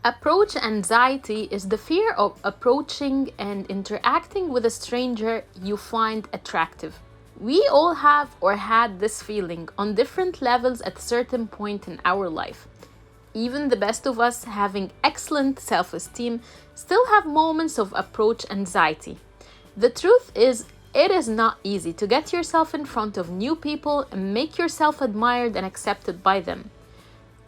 Approach anxiety is the fear of approaching and interacting with a stranger you find attractive. We all have or had this feeling on different levels at a certain point in our life. Even the best of us, having excellent self esteem, still have moments of approach anxiety. The truth is, it is not easy to get yourself in front of new people and make yourself admired and accepted by them.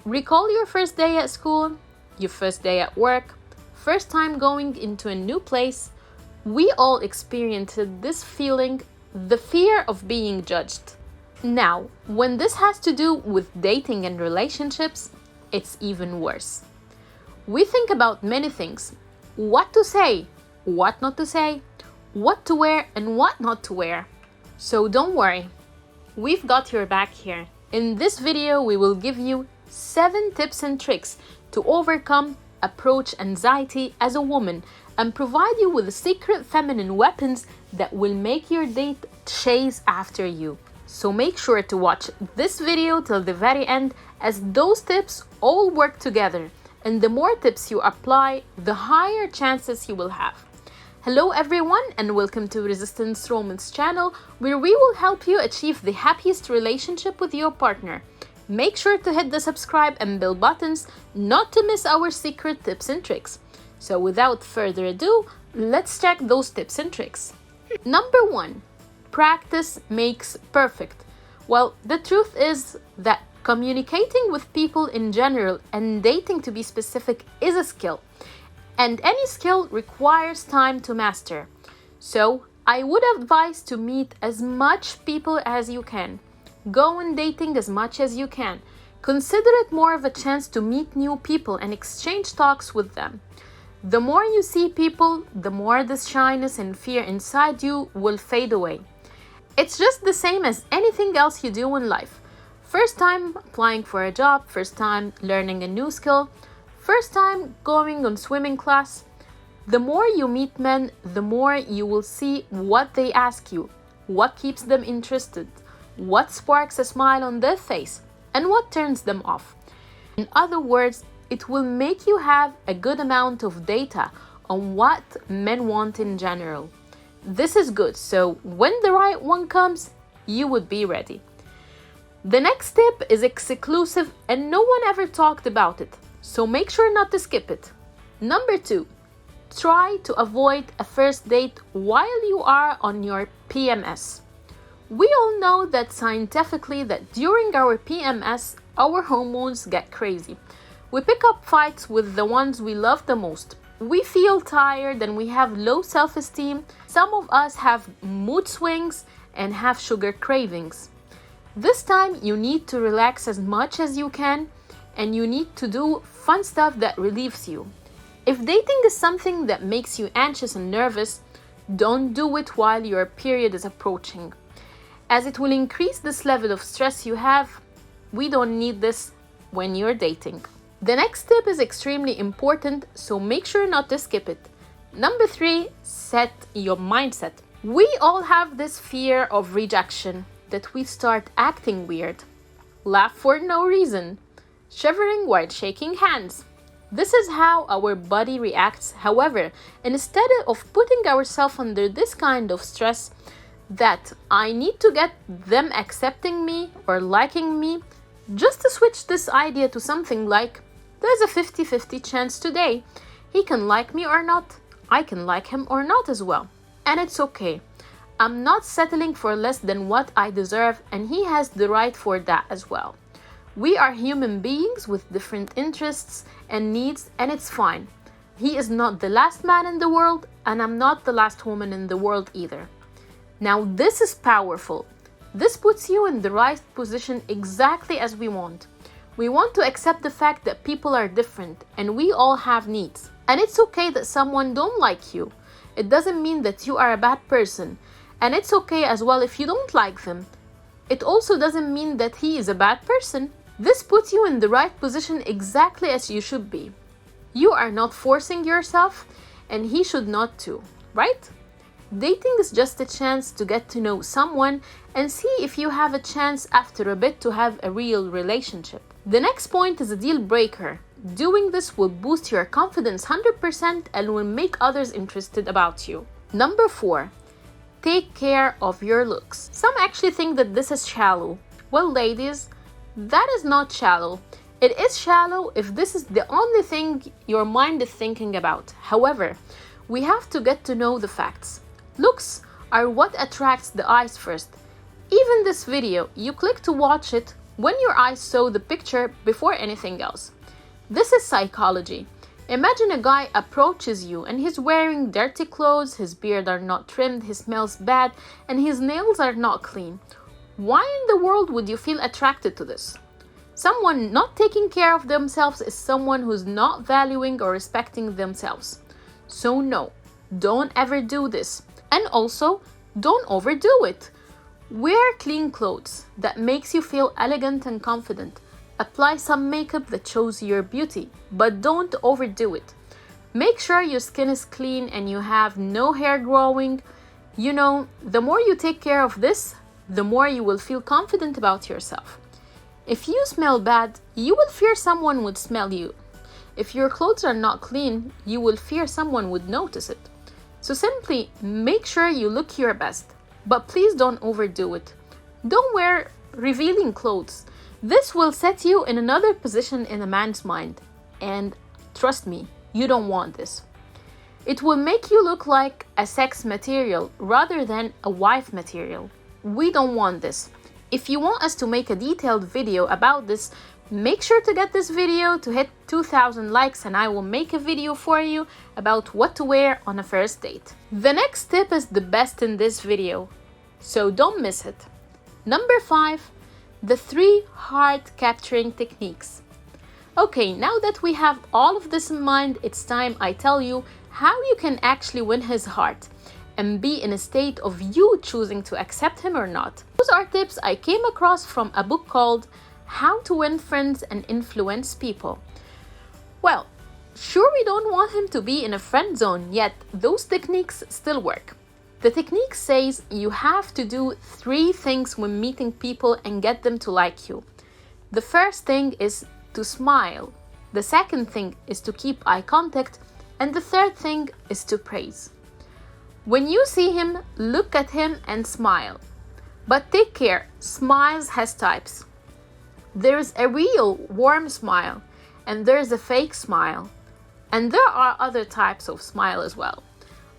Recall your first day at school, your first day at work, first time going into a new place. We all experienced this feeling, the fear of being judged. Now, when this has to do with dating and relationships, it's even worse. We think about many things: what to say, what not to say, what to wear and what not to wear. So don't worry, we've got your back here. In this video, we will give you 7 tips and tricks to overcome approach anxiety as a woman and provide you with the secret feminine weapons that will make your date chase after you. So make sure to watch this video till the very end, as those tips all work together, and the more tips you apply, the higher chances you will have. Hello everyone, and welcome to Resistance Romance channel, where we will help you achieve the happiest relationship with your partner. Make sure to hit the subscribe and bell buttons not to miss our secret tips and tricks. So without further ado, let's check those tips and tricks. Number 1. Practice makes perfect. Well, the truth is that communicating with people in general and dating to be specific is a skill. And any skill requires time to master. So I would advise to meet as much people as you can. Go on dating as much as you can. Consider it more of a chance to meet new people and exchange talks with them. The more you see people, the more this shyness and fear inside you will fade away. It's just the same as anything else you do in life. First time applying for a job, first time learning a new skill, first time going on swimming class. The more you meet men, the more you will see what they ask you, what keeps them interested, what sparks a smile on their face, and what turns them off. In other words, it will make you have a good amount of data on what men want in general. This is good, so when the right one comes, you would be ready. The next tip is exclusive and no one ever talked about it, so make sure not to skip it. Number 2, try to avoid a first date while you are on your PMS. We all know that scientifically that during our PMS, our hormones get crazy. We pick up fights with the ones we love the most. We feel tired and we have low self-esteem. Some of us have mood swings and have sugar cravings. This time you need to relax as much as you can, and you need to do fun stuff that relieves you. If dating is something that makes you anxious and nervous, don't do it while your period is approaching, as it will increase this level of stress you have. We don't need this when you're dating. The next tip is extremely important, so make sure not to skip it. Number 3, set your mindset. We all have this fear of rejection, that we start acting weird, laugh for no reason, shivering while shaking hands. This is how our body reacts. However, instead of putting ourselves under this kind of stress, that I need to get them accepting me or liking me, just to switch this idea to something like, there's a 50-50 chance today. He can like me or not. I can like him or not as well. And it's okay. I'm not settling for less than what I deserve, and he has the right for that as well. We are human beings with different interests and needs, and it's fine. He is not the last man in the world, and I'm not the last woman in the world either. Now this is powerful. This puts you in the right position exactly as we want. We want to accept the fact that people are different and we all have needs. And it's okay that someone don't like you. It doesn't mean that you are a bad person. And it's okay as well if you don't like them. It also doesn't mean that he is a bad person. This puts you in the right position exactly as you should be. You are not forcing yourself, and he should not too, right? Dating is just a chance to get to know someone and see if you have a chance after a bit to have a real relationship. The next point is a deal breaker. Doing this will boost your confidence 100% and will make others interested about you. Number 4, take care of your looks. Some actually think that this is shallow. Well, ladies, that is not shallow. It is shallow if this is the only thing your mind is thinking about. However, we have to get to know the facts. Looks are what attracts the eyes first. Even this video, you click to watch it when your eyes saw the picture before anything else. This is psychology. Imagine a guy approaches you and he's wearing dirty clothes, his beard are not trimmed, he smells bad, and his nails are not clean. Why in the world would you feel attracted to this? Someone not taking care of themselves is someone who's not valuing or respecting themselves. So no, don't ever do this. And also, don't overdo it. Wear clean clothes that makes you feel elegant and confident. Apply some makeup that shows your beauty, but don't overdo it. Make sure your skin is clean and you have no hair growing. You know, the more you take care of this, the more you will feel confident about yourself. If you smell bad, you will fear someone would smell you. If your clothes are not clean, you will fear someone would notice it. So simply make sure you look your best, but please don't overdo it. Don't wear revealing clothes. This will set you in another position in a man's mind. And trust me, you don't want this. It will make you look like a sex material rather than a wife material. We don't want this. If you want us to make a detailed video about this, make sure to get this video to hit 2,000 likes and I will make a video for you about what to wear on a first date. The next tip is the best in this video, so don't miss it. Number 5, the 3 heart capturing techniques. Okay, now that we have all of this in mind, it's time I tell you how you can actually win his heart and be in a state of you choosing to accept him or not. Those are tips I came across from a book called How to Win Friends and Influence People. Well, sure, we don't want him to be in a friend zone, yet those techniques still work. The technique says you have to do 3 things when meeting people and get them to like you. The first thing is to smile. The second thing is to keep eye contact. And the third thing is to praise. When you see him, look at him and smile. But take care, smiles has types. There's a real warm smile and there's a fake smile. And there are other types of smile as well.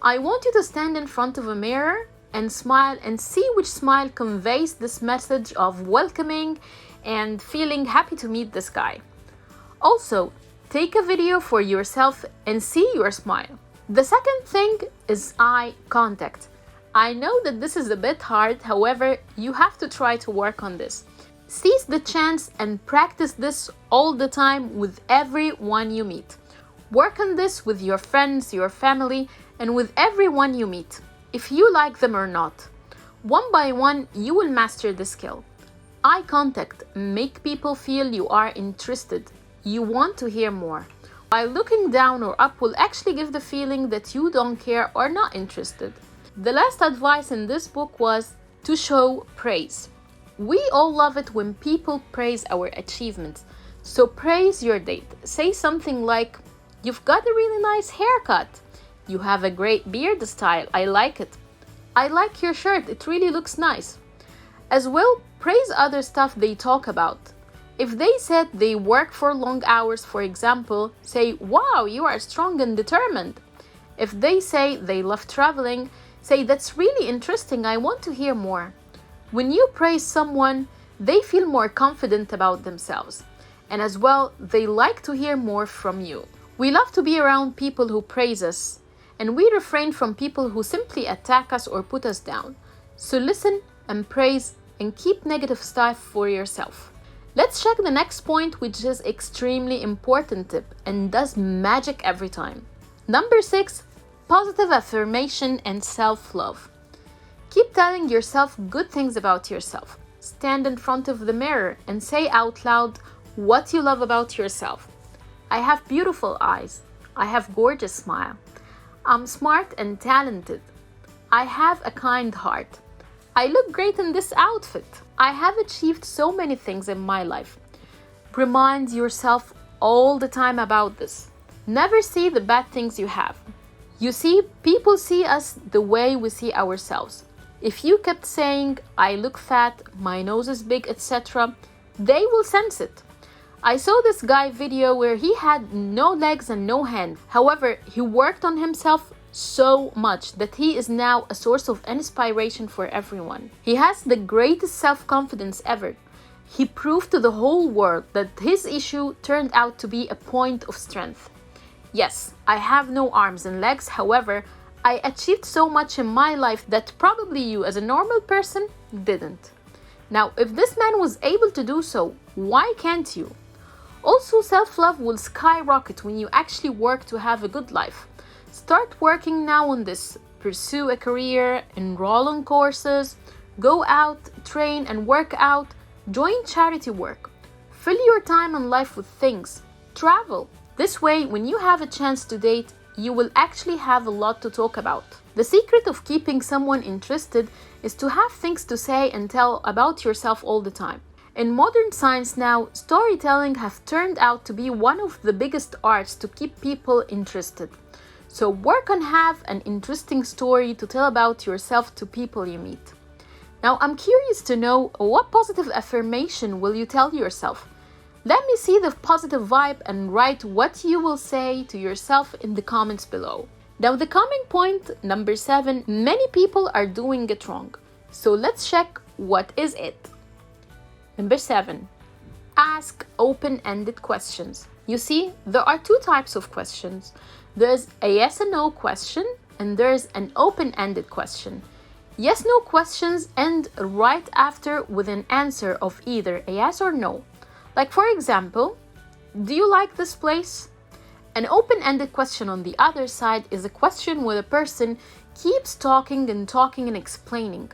I want you to stand in front of a mirror and smile and see which smile conveys this message of welcoming and feeling happy to meet this guy. Also, take a video for yourself and see your smile. The second thing is eye contact. I know that this is a bit hard, however, you have to try to work on this. Seize the chance and practice this all the time with everyone you meet. Work on this with your friends, your family, and with everyone you meet, if you like them or not. One by one, you will master the skill. Eye contact make people feel you are interested. You want to hear more. While looking down or up will actually give the feeling that you don't care or not interested. The last advice in this book was to show praise. We all love it when people praise our achievements. So praise your date. Say something like, "You've got a really nice haircut. You have a great beard style. I like it. I like your shirt. It really looks nice." As well, praise other stuff they talk about. If they said they work for long hours, for example, say, "Wow, you are strong and determined." If they say they love traveling, say, "That's really interesting. I want to hear more." When you praise someone, they feel more confident about themselves. And as well, they like to hear more from you. We love to be around people who praise us, and we refrain from people who simply attack us or put us down. So listen and praise and keep negative stuff for yourself. Let's check the next point, which is extremely important tip and does magic every time. Number 6, positive affirmation and self-love. Keep telling yourself good things about yourself. Stand in front of the mirror and say out loud what you love about yourself. I have beautiful eyes. I have gorgeous smile. I'm smart and talented. I have a kind heart. I look great in this outfit. I have achieved so many things in my life. Remind yourself all the time about this. Never see the bad things you have. You see, people see us the way we see ourselves. If you kept saying, I look fat, my nose is big, etc., they will sense it. I saw this guy video where he had no legs and no hands. However, he worked on himself so much that he is now a source of inspiration for everyone. He has the greatest self-confidence ever. He proved to the whole world that his issue turned out to be a point of strength. Yes, I have no arms and legs, however, I achieved so much in my life that probably you as a normal person didn't. Now, if this man was able to do so, why can't you? Also, self-love will skyrocket when you actually work to have a good life. Start working now on this. Pursue a career, enroll in courses, go out, train and work out, join charity work. Fill your time and life with things. Travel. This way, when you have a chance to date, you will actually have a lot to talk about. The secret of keeping someone interested is to have things to say and tell about yourself all the time. In modern science now, storytelling have turned out to be one of the biggest arts to keep people interested. So work on have an interesting story to tell about yourself to people you meet. Now I'm curious to know, what positive affirmation will you tell yourself? Let me see the positive vibe and write what you will say to yourself in the comments below. Now the coming point, number 7, many people are doing it wrong. So let's check what is it. Number 7, ask open-ended questions. You see, there are two types of questions. There's a yes and no question and there's an open-ended question. Yes/no questions end right after with an answer of either a yes or no. Like for example, do you like this place? An open-ended question on the other side is a question where the person keeps talking and explaining.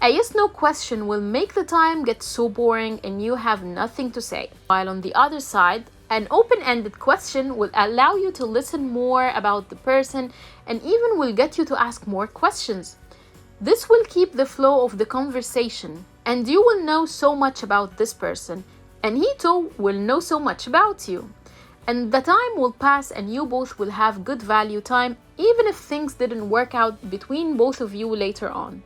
A yes/no question will make the time get so boring and you have nothing to say. While on the other side, an open-ended question will allow you to listen more about the person and even will get you to ask more questions. This will keep the flow of the conversation and you will know so much about this person. And he too will know so much about you. And the time will pass and you both will have good value time, even if things didn't work out between both of you later on.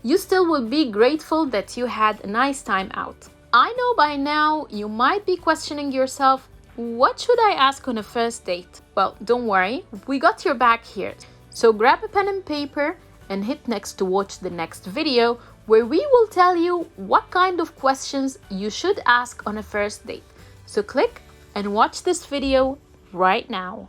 You still will be grateful that you had a nice time out. I know by now you might be questioning yourself, what should I ask on a first date? Well, don't worry, we got your back here. So grab a pen and paper and hit next to watch the next video where we will tell you what kind of questions you should ask on a first date. So click and watch this video right now.